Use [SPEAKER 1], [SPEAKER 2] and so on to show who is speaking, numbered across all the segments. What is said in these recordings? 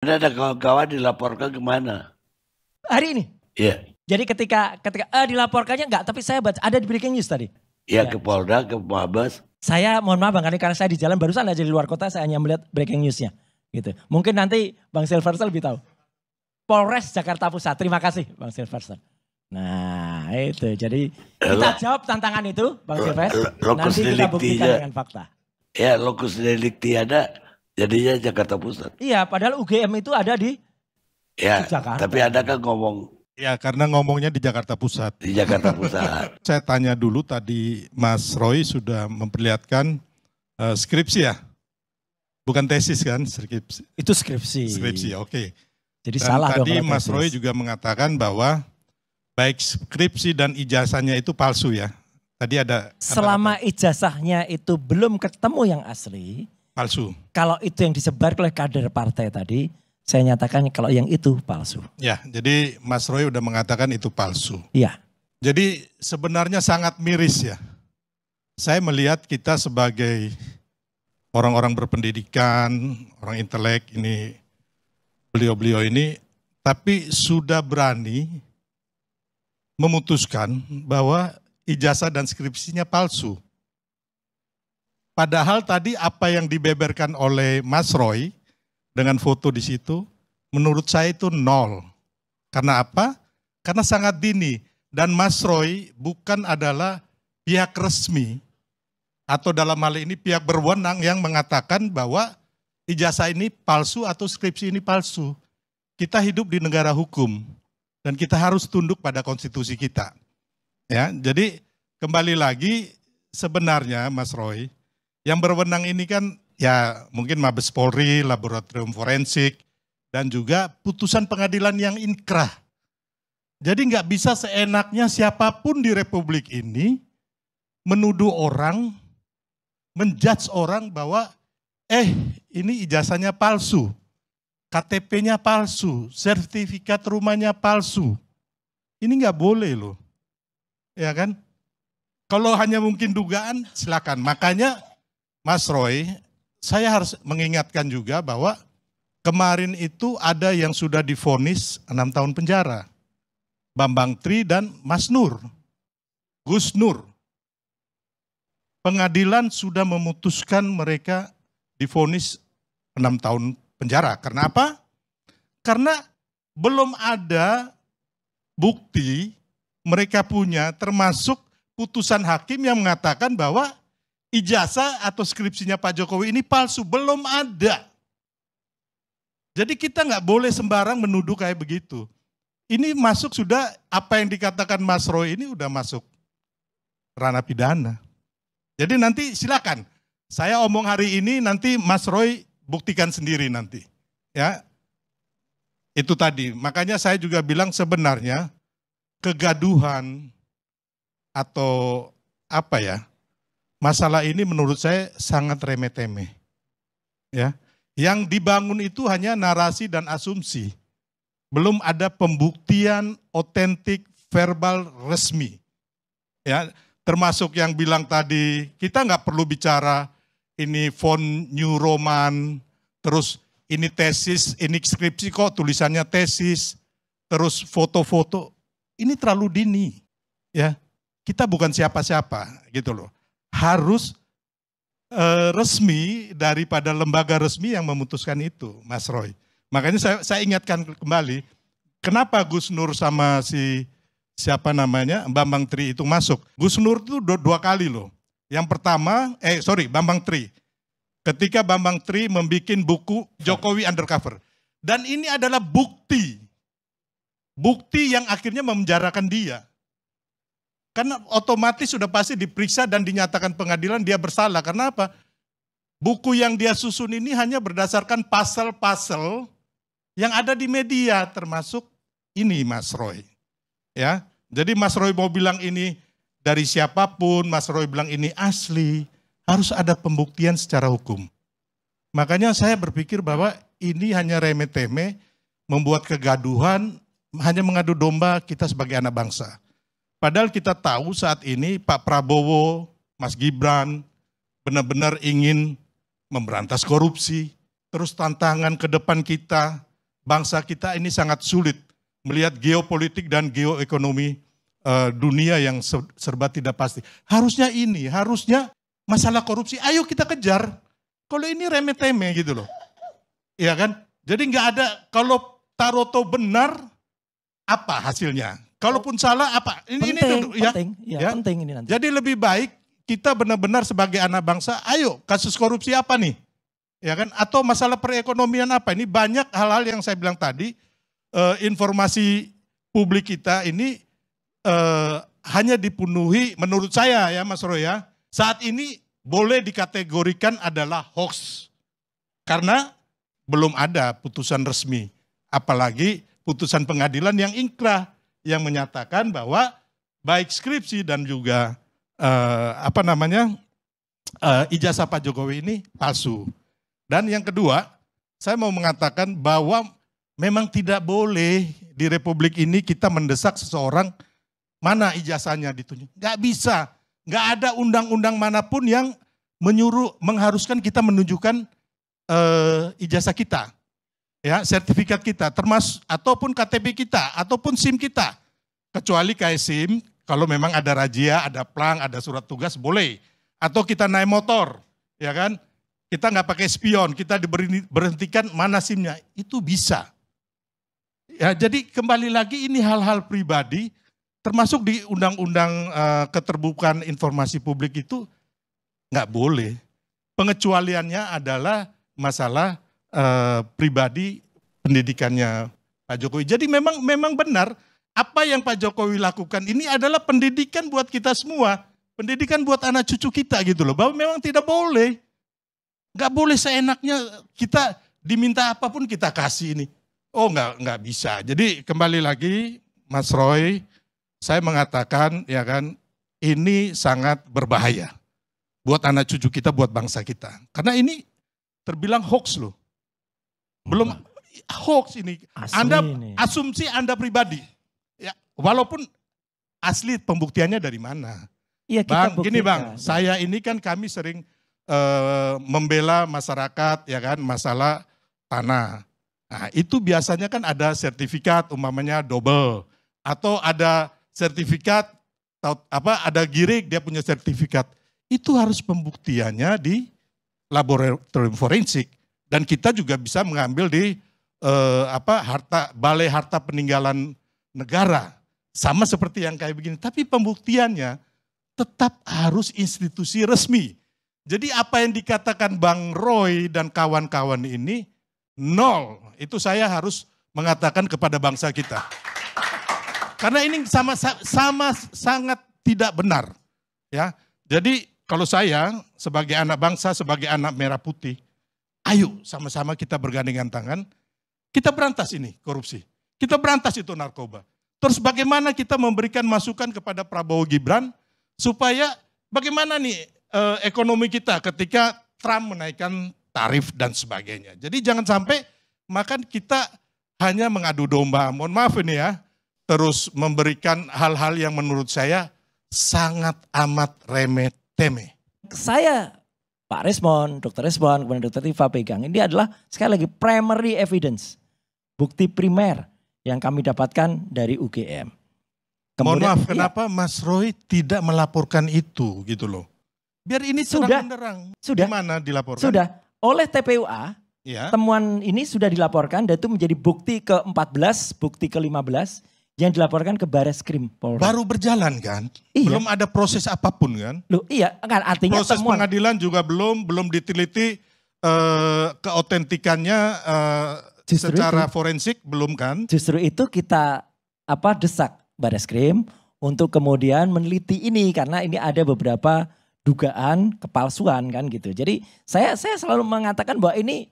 [SPEAKER 1] Ada kawan-kawan dilaporkan kemana?
[SPEAKER 2] Hari ini?
[SPEAKER 1] Iya.
[SPEAKER 2] Jadi ketika dilaporkannya enggak, tapi saya baca ada di breaking news tadi.
[SPEAKER 1] Ya, ke Polda, ke Mabes.
[SPEAKER 2] Saya mohon maaf Bang, karena saya di jalan barusan aja di luar kota, saya hanya melihat breaking newsnya. Gitu. Mungkin nanti Bang Silverster lebih tahu. Polres Jakarta Pusat, terima kasih Bang Silverster. Nah itu, jadi kita jawab tantangan itu Bang Silverster, nanti kita buktikan dengan fakta.
[SPEAKER 1] Ya, lokus delikti ada, jadinya Jakarta Pusat.
[SPEAKER 2] Iya, padahal UGM itu ada di Jakarta.
[SPEAKER 1] Tapi ada kan ngomong.
[SPEAKER 3] Ya, karena ngomongnya di Jakarta Pusat.
[SPEAKER 1] Di Jakarta Pusat.
[SPEAKER 3] Saya tanya dulu tadi, Mas Roy sudah memperlihatkan skripsi ya? Bukan tesis kan? Skripsi.
[SPEAKER 2] Itu skripsi.
[SPEAKER 3] Skripsi, oke.
[SPEAKER 2] Jadi dan salah
[SPEAKER 3] tadi dong Mas Roy juga mengatakan bahwa baik skripsi dan ijazahnya itu palsu ya? Tadi ada.
[SPEAKER 2] Selama ijazahnya itu belum ketemu yang asli.
[SPEAKER 3] Palsu.
[SPEAKER 2] Kalau itu yang disebar oleh kader partai tadi, saya nyatakan kalau yang itu palsu.
[SPEAKER 3] Ya, jadi Mas Roy udah mengatakan itu palsu.
[SPEAKER 2] Iya.
[SPEAKER 3] Jadi sebenarnya sangat miris ya. Saya melihat kita sebagai orang-orang berpendidikan, orang intelek ini, beliau-beliau ini, tapi sudah berani memutuskan bahwa ijazah dan skripsinya palsu. Padahal tadi apa yang dibeberkan oleh Mas Roy dengan foto di situ, menurut saya itu nol. Karena apa? Karena sangat dini. Dan Mas Roy bukan adalah pihak resmi, atau dalam hal ini pihak berwenang yang mengatakan bahwa ijazah ini palsu atau skripsi ini palsu. Kita hidup di negara hukum dan kita harus tunduk pada konstitusi kita. Ya, jadi kembali lagi sebenarnya Mas Roy, yang berwenang ini kan ya mungkin Mabes Polri, laboratorium forensik, dan juga putusan pengadilan yang inkrah. Jadi nggak bisa seenaknya siapapun di Republik ini menuduh orang, menjudge orang bahwa ini ijazahnya palsu, KTP-nya palsu, sertifikat rumahnya palsu. Ini nggak boleh loh, ya kan? Kalau hanya mungkin dugaan silakan. Makanya Mas Roy, saya harus mengingatkan juga bahwa kemarin itu ada yang sudah divonis 6 tahun penjara. Bambang Tri dan Mas Nur, Gus Nur. Pengadilan sudah memutuskan mereka divonis 6 tahun penjara. Karena apa? Karena belum ada bukti mereka punya, termasuk putusan hakim yang mengatakan bahwa ijazah atau skripsinya Pak Jokowi ini palsu. Belum ada. Jadi kita nggak boleh sembarang menuduh kayak begitu. Ini masuk sudah, apa yang dikatakan Mas Roy ini udah masuk ranah pidana. Jadi nanti silakan, saya omong hari ini nanti Mas Roy buktikan sendiri nanti. Ya, itu tadi, makanya saya juga bilang sebenarnya kegaduhan atau apa ya, masalah ini menurut saya sangat remeh-temeh. Ya, yang dibangun itu hanya narasi dan asumsi. Belum ada pembuktian otentik verbal resmi. Ya, termasuk yang bilang tadi, kita nggak perlu bicara ini font New Roman, terus ini tesis, ini skripsi kok tulisannya tesis, terus foto-foto. Ini terlalu dini. Ya, kita bukan siapa-siapa gitu loh. Harus resmi daripada lembaga resmi yang memutuskan itu, Mas Roy. Makanya saya ingatkan kembali, kenapa Gus Nur sama siapa namanya, Bambang Tri itu masuk. Gus Nur itu dua kali loh. Yang pertama, Bambang Tri. Ketika Bambang Tri membuat buku Jokowi Undercover. Dan ini adalah bukti. Bukti yang akhirnya memenjarakan dia. Karena otomatis sudah pasti diperiksa dan dinyatakan pengadilan dia bersalah. Karena apa? Buku yang dia susun ini hanya berdasarkan pasal-pasal yang ada di media, termasuk ini Mas Roy. Ya, jadi Mas Roy mau bilang ini dari siapapun, Mas Roy bilang ini asli, harus ada pembuktian secara hukum. Makanya saya berpikir bahwa ini hanya remeh-temeh, membuat kegaduhan, hanya mengadu domba kita sebagai anak bangsa. Padahal kita tahu saat ini Pak Prabowo, Mas Gibran benar-benar ingin memberantas korupsi. Terus tantangan ke depan kita bangsa kita ini sangat sulit melihat geopolitik dan geoekonomi dunia yang serba tidak pasti. Harusnya masalah korupsi, ayo kita kejar. Kalau ini remeh-temeh gitu loh. Iya kan? Jadi nggak ada, kalau Taroto benar, apa hasilnya? Kalaupun salah, apa?
[SPEAKER 2] Penting ini nanti.
[SPEAKER 3] Jadi lebih baik kita benar-benar sebagai anak bangsa, ayo kasus korupsi apa nih? Ya kan? Atau masalah perekonomian apa? Ini banyak hal-hal yang saya bilang tadi, informasi publik kita ini hanya dipenuhi, menurut saya ya Mas Roy ya, saat ini boleh dikategorikan adalah hoax. Karena belum ada putusan resmi. Apalagi putusan pengadilan yang inkrah, yang menyatakan bahwa baik skripsi dan juga ijazah Pak Jokowi ini palsu. Dan yang kedua, saya mau mengatakan bahwa memang tidak boleh di Republik ini kita mendesak seseorang mana ijazahnya ditunjuk. Nggak bisa. Nggak ada undang-undang manapun yang mengharuskan kita menunjukkan ijazah kita. Ya, sertifikat kita, termasuk ataupun KTP kita, ataupun SIM kita. Kecuali kayak SIM, kalau memang ada razia, ada plang, ada surat tugas, boleh. Atau kita naik motor, ya kan? Kita nggak pakai spion, kita diberhentikan mana SIM-nya, itu bisa. Ya, jadi kembali lagi ini hal-hal pribadi, termasuk di Undang-Undang Keterbukaan Informasi Publik itu nggak boleh. Pengecualiannya adalah masalah pribadi pendidikannya Pak Jokowi. Jadi memang benar apa yang Pak Jokowi lakukan ini adalah pendidikan buat kita semua. Pendidikan buat anak cucu kita gitu loh. Bahwa memang tidak boleh. Nggak boleh seenaknya kita diminta apapun kita kasih ini. Oh nggak bisa. Jadi kembali lagi Mas Roy, saya mengatakan ya kan ini sangat berbahaya. Buat anak cucu kita, buat bangsa kita. Karena ini terbilang hoax loh. Belum hoax ini. Asumsi Anda pribadi. Ya, walaupun asli pembuktiannya dari mana?
[SPEAKER 2] Iya,
[SPEAKER 3] Bang, gini Bang, saya ini kan kami sering membela masyarakat ya kan masalah tanah. Nah, itu biasanya kan ada sertifikat umpamanya double atau ada sertifikat ada girig dia punya sertifikat. Itu harus pembuktiannya di laboratorium forensik. Dan kita juga bisa mengambil di balai harta peninggalan negara. Sama seperti yang kayak begini. Tapi pembuktiannya tetap harus institusi resmi. Jadi apa yang dikatakan Bang Roy dan kawan-kawan ini nol. Itu saya harus mengatakan kepada bangsa kita. Karena ini sama sangat tidak benar. Ya. Jadi kalau saya sebagai anak bangsa, sebagai anak merah putih, ayo sama-sama kita bergandengan tangan, kita berantas ini korupsi. Kita berantas itu narkoba. Terus bagaimana kita memberikan masukan kepada Prabowo Gibran, supaya bagaimana nih ekonomi kita ketika Trump menaikkan tarif dan sebagainya. Jadi jangan sampai makan kita hanya mengadu domba, mohon maaf ini ya, terus memberikan hal-hal yang menurut saya sangat amat remeh-temeh.
[SPEAKER 2] Saya Pak Resmond, Dr. Resmond, kemudian Dr. Tifa pegang. Ini adalah sekali lagi primary evidence. Bukti primer yang kami dapatkan dari UGM.
[SPEAKER 3] Mohon maaf, kenapa Mas Roy tidak melaporkan itu gitu loh. Biar ini terang-terang.
[SPEAKER 2] Sudah.
[SPEAKER 3] Gimana dilaporkan?
[SPEAKER 2] Sudah. Oleh TPUA,
[SPEAKER 3] ya.
[SPEAKER 2] Temuan ini sudah dilaporkan dan itu menjadi bukti ke-14, bukti ke-15 yang dilaporkan ke Bareskrim Polri.
[SPEAKER 3] Baru berjalan kan?
[SPEAKER 2] Iya.
[SPEAKER 3] Belum ada proses apapun kan?
[SPEAKER 2] Loh iya, kan artinya
[SPEAKER 3] proses
[SPEAKER 2] temuan.
[SPEAKER 3] pengadilan juga belum diteliti keautentikannya secara forensik belum kan?
[SPEAKER 2] Justru itu kita desak Bareskrim untuk kemudian meneliti ini karena ini ada beberapa dugaan kepalsuan kan gitu. Jadi saya selalu mengatakan bahwa ini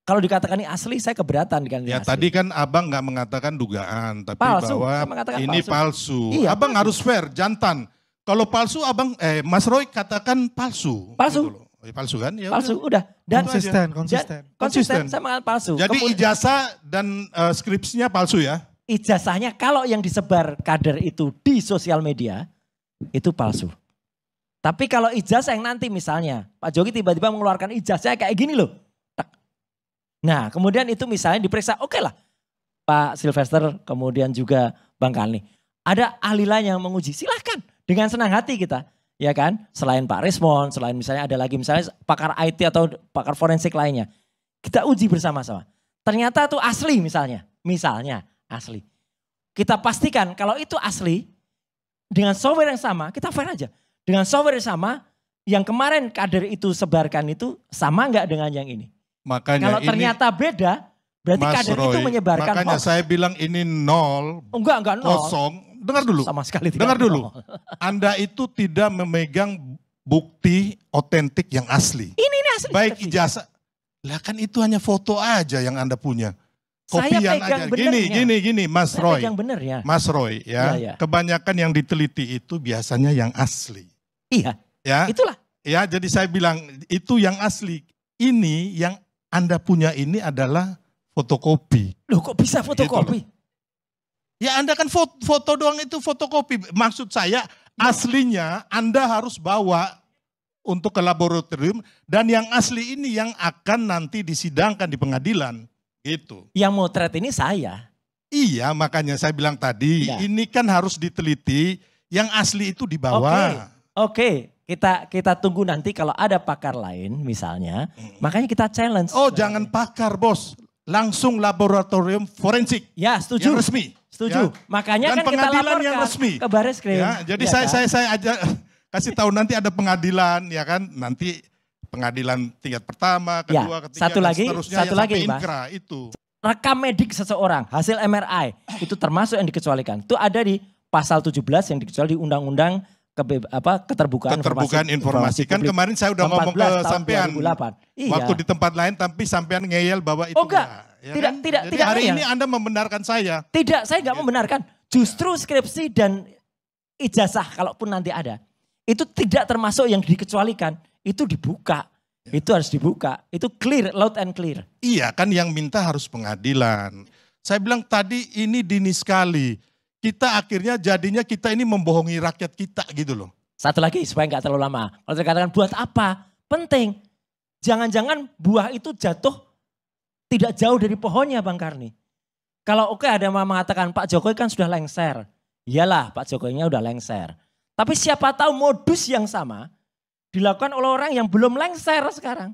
[SPEAKER 2] kalau dikatakan ini asli, saya keberatan kan.
[SPEAKER 3] Ya
[SPEAKER 2] asli.
[SPEAKER 3] tadi kan abang nggak mengatakan dugaan, tapi
[SPEAKER 2] palsu.
[SPEAKER 3] bahwa ini palsu.
[SPEAKER 2] Iya,
[SPEAKER 3] abang
[SPEAKER 2] palsu.
[SPEAKER 3] harus fair, jantan. Kalau palsu abang, Mas Roy katakan palsu.
[SPEAKER 2] Palsu.
[SPEAKER 3] Gitu palsu kan? Ya
[SPEAKER 2] palsu udah. Dan
[SPEAKER 3] konsisten.
[SPEAKER 2] Saya mengatakan palsu.
[SPEAKER 3] Jadi ijazah dan skripsinya palsu ya?
[SPEAKER 2] Ijazahnya kalau yang disebar kader itu di sosial media, itu palsu. Tapi kalau ijazah yang nanti misalnya, Pak Jokowi tiba-tiba mengeluarkan ijazah kayak gini loh. Nah kemudian itu misalnya diperiksa, oke lah Pak Sylvester, kemudian juga Bang Karni. Ada ahli lain yang menguji, silahkan dengan senang hati kita. Ya kan, selain Pak Rismond, selain misalnya ada lagi misalnya pakar IT atau pakar forensik lainnya. Kita uji bersama-sama. Ternyata itu asli misalnya asli. Kita pastikan kalau itu asli, dengan software yang sama, kita fair aja. Dengan software yang sama, yang kemarin kader itu sebarkan itu sama nggak dengan yang ini?
[SPEAKER 3] Makanya
[SPEAKER 2] kalau ternyata beda, berarti
[SPEAKER 3] Mas
[SPEAKER 2] kader
[SPEAKER 3] Roy,
[SPEAKER 2] itu menyebarkan
[SPEAKER 3] makanya
[SPEAKER 2] hoax.
[SPEAKER 3] saya bilang ini nol,
[SPEAKER 2] Enggak nol.
[SPEAKER 3] kosong. Dengar dulu,
[SPEAKER 2] Sama sekali tidak
[SPEAKER 3] dengar dulu.
[SPEAKER 2] nol.
[SPEAKER 3] Anda itu tidak memegang bukti otentik yang asli.
[SPEAKER 2] Ini asli.
[SPEAKER 3] Baik
[SPEAKER 2] seperti.
[SPEAKER 3] ijazah, lah kan itu hanya foto aja yang Anda punya.
[SPEAKER 2] Saya
[SPEAKER 3] Kopian
[SPEAKER 2] pegang
[SPEAKER 3] aja.
[SPEAKER 2] benernya.
[SPEAKER 3] Gini, Mas
[SPEAKER 2] Saya
[SPEAKER 3] Roy.
[SPEAKER 2] pegang bener ya.
[SPEAKER 3] Mas Roy ya,
[SPEAKER 2] Iya.
[SPEAKER 3] kebanyakan yang diteliti itu biasanya yang asli.
[SPEAKER 2] Iya,
[SPEAKER 3] Ya,
[SPEAKER 2] itulah.
[SPEAKER 3] ya jadi saya bilang itu yang asli. Ini yang Anda punya ini adalah fotokopi.
[SPEAKER 2] Loh kok bisa fotokopi?
[SPEAKER 3] Ya Anda kan foto doang itu fotokopi. Maksud saya aslinya Anda harus bawa untuk ke laboratorium. Dan yang asli ini yang akan nanti disidangkan di pengadilan. Gitu.
[SPEAKER 2] Yang motret ini saya.
[SPEAKER 3] Iya makanya saya bilang tadi
[SPEAKER 2] Ya.
[SPEAKER 3] ini kan harus diteliti. Yang asli itu dibawa.
[SPEAKER 2] Oke. Kita tunggu nanti kalau ada pakar lain misalnya. Makanya kita challenge.
[SPEAKER 3] Oh jangan pakar bos. Langsung laboratorium forensik.
[SPEAKER 2] Ya setuju.
[SPEAKER 3] Yang resmi.
[SPEAKER 2] Setuju.
[SPEAKER 3] Ya.
[SPEAKER 2] Makanya
[SPEAKER 3] Dan
[SPEAKER 2] kan kita
[SPEAKER 3] pengadilan
[SPEAKER 2] laporkan
[SPEAKER 3] yang resmi.
[SPEAKER 2] ke Barreskrim.
[SPEAKER 3] Ya, jadi
[SPEAKER 2] Ya kan?
[SPEAKER 3] saya aja kasih tahu nanti ada pengadilan ya kan. Nanti pengadilan tingkat pertama, kedua, ketiga,
[SPEAKER 2] satu
[SPEAKER 3] dan
[SPEAKER 2] lagi,
[SPEAKER 3] seterusnya.
[SPEAKER 2] satu
[SPEAKER 3] ya,
[SPEAKER 2] lagi,
[SPEAKER 3] sampai
[SPEAKER 2] Mas.
[SPEAKER 3] inkra itu.
[SPEAKER 2] Rekam medik seseorang, hasil MRI, itu termasuk yang dikecualikan. Itu ada di pasal 17 yang dikecualikan di Undang-Undang Keterbukaan
[SPEAKER 3] Informasi. Kan
[SPEAKER 2] Publik
[SPEAKER 3] kemarin saya udah ngomong ke
[SPEAKER 2] 14 tahun
[SPEAKER 3] sampean.
[SPEAKER 2] 2008. Iya.
[SPEAKER 3] Waktu di tempat lain tapi sampean ngeyel bahwa itu
[SPEAKER 2] Oh enggak,
[SPEAKER 3] ya
[SPEAKER 2] tidak,
[SPEAKER 3] kan?
[SPEAKER 2] tidak,
[SPEAKER 3] Jadi
[SPEAKER 2] tidak
[SPEAKER 3] hari
[SPEAKER 2] ngeyel.
[SPEAKER 3] ini Anda membenarkan saya.
[SPEAKER 2] Tidak, saya nggak membenarkan. Justru skripsi dan ijazah kalaupun nanti ada, itu tidak termasuk yang dikecualikan. Itu dibuka, itu harus dibuka. Itu clear, loud and clear.
[SPEAKER 3] Iya kan yang minta harus pengadilan. Saya bilang tadi ini dini sekali. Kita akhirnya jadinya kita ini membohongi rakyat kita gitu loh.
[SPEAKER 2] Satu lagi supaya nggak terlalu lama. Kalau saya katakan buat apa? Penting. Jangan-jangan buah itu jatuh tidak jauh dari pohonnya Bang Karni. Kalau oke ada yang mengatakan Pak Jokowi kan sudah lengser. Iyalah Pak Jokowinya udah lengser. Tapi siapa tahu modus yang sama dilakukan oleh orang yang belum lengser sekarang.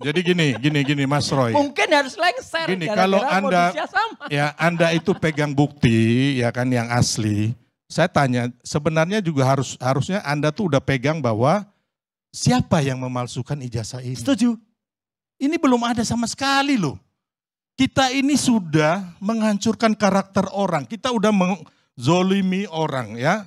[SPEAKER 3] Jadi gini Mas Roy.
[SPEAKER 2] Mungkin harus lengser.
[SPEAKER 3] Gini,
[SPEAKER 2] gara-gara
[SPEAKER 3] kalau Anda
[SPEAKER 2] modusnya sama.
[SPEAKER 3] ya Anda itu pegang bukti ya kan yang asli. Saya tanya sebenarnya juga harusnya Anda tuh udah pegang bahwa siapa yang memalsukan ijazah ini.
[SPEAKER 2] Setuju.
[SPEAKER 3] Ini belum ada sama sekali loh. Kita ini sudah menghancurkan karakter orang. Kita udah menzolimi orang ya.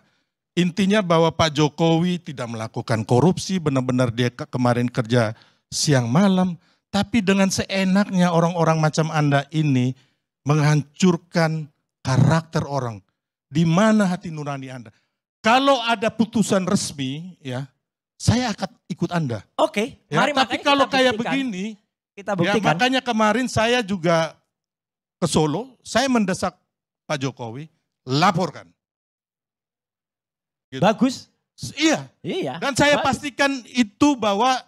[SPEAKER 3] Intinya bahwa Pak Jokowi tidak melakukan korupsi. Benar-benar dia kemarin kerja siang malam. Tapi dengan seenaknya orang-orang macam Anda ini menghancurkan karakter orang. Di mana hati nurani Anda? Kalau ada putusan resmi ya, saya akan ikut Anda.
[SPEAKER 2] Oke,
[SPEAKER 3] Ya,
[SPEAKER 2] mari
[SPEAKER 3] tapi
[SPEAKER 2] makanya
[SPEAKER 3] kalau
[SPEAKER 2] kita
[SPEAKER 3] kayak
[SPEAKER 2] buktikan.
[SPEAKER 3] begini,
[SPEAKER 2] Kita
[SPEAKER 3] ya,
[SPEAKER 2] buktikan.
[SPEAKER 3] makanya kemarin saya juga ke Solo, saya mendesak Pak Jokowi, laporkan. Gitu.
[SPEAKER 2] Bagus.
[SPEAKER 3] Iya,
[SPEAKER 2] Iya.
[SPEAKER 3] dan saya
[SPEAKER 2] bagus.
[SPEAKER 3] pastikan itu bahwa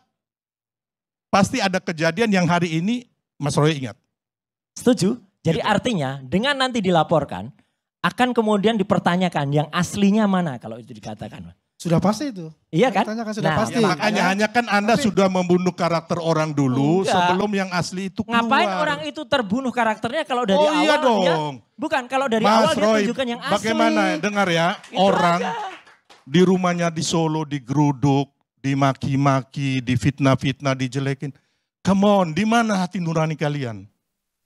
[SPEAKER 3] pasti ada kejadian yang hari ini Mas Roy ingat.
[SPEAKER 2] Setuju. Jadi
[SPEAKER 3] Gitu.
[SPEAKER 2] artinya dengan nanti dilaporkan, akan kemudian dipertanyakan yang aslinya mana kalau itu dikatakan.
[SPEAKER 4] Sudah pasti itu.
[SPEAKER 2] Iya kan?
[SPEAKER 4] Pertanyakan sudah
[SPEAKER 2] Nah,
[SPEAKER 4] pasti.
[SPEAKER 3] Ya, makanya hanya kan Anda
[SPEAKER 4] Tapi-
[SPEAKER 3] sudah membunuh karakter orang dulu
[SPEAKER 2] Enggak.
[SPEAKER 3] sebelum yang asli itu keluar.
[SPEAKER 2] Ngapain orang itu terbunuh karakternya kalau dari
[SPEAKER 3] Oh
[SPEAKER 2] awal
[SPEAKER 3] iya
[SPEAKER 2] dia,
[SPEAKER 3] dong.
[SPEAKER 2] bukan kalau dari
[SPEAKER 3] Mas
[SPEAKER 2] awal dia
[SPEAKER 3] Roy,
[SPEAKER 2] tunjukkan yang asli.
[SPEAKER 3] bagaimana dengar ya,
[SPEAKER 2] Itu
[SPEAKER 3] orang
[SPEAKER 2] aja.
[SPEAKER 3] di rumahnya di Solo digeruduk, dimaki-maki, difitnah-fitnah, dijelekin. Come on, di mana hati nurani kalian?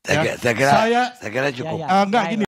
[SPEAKER 1] Saya
[SPEAKER 3] Ya,
[SPEAKER 1] kira
[SPEAKER 3] saya-
[SPEAKER 1] cukup.
[SPEAKER 2] Ya, ya.
[SPEAKER 3] Enggak
[SPEAKER 2] Baik.
[SPEAKER 3] gini.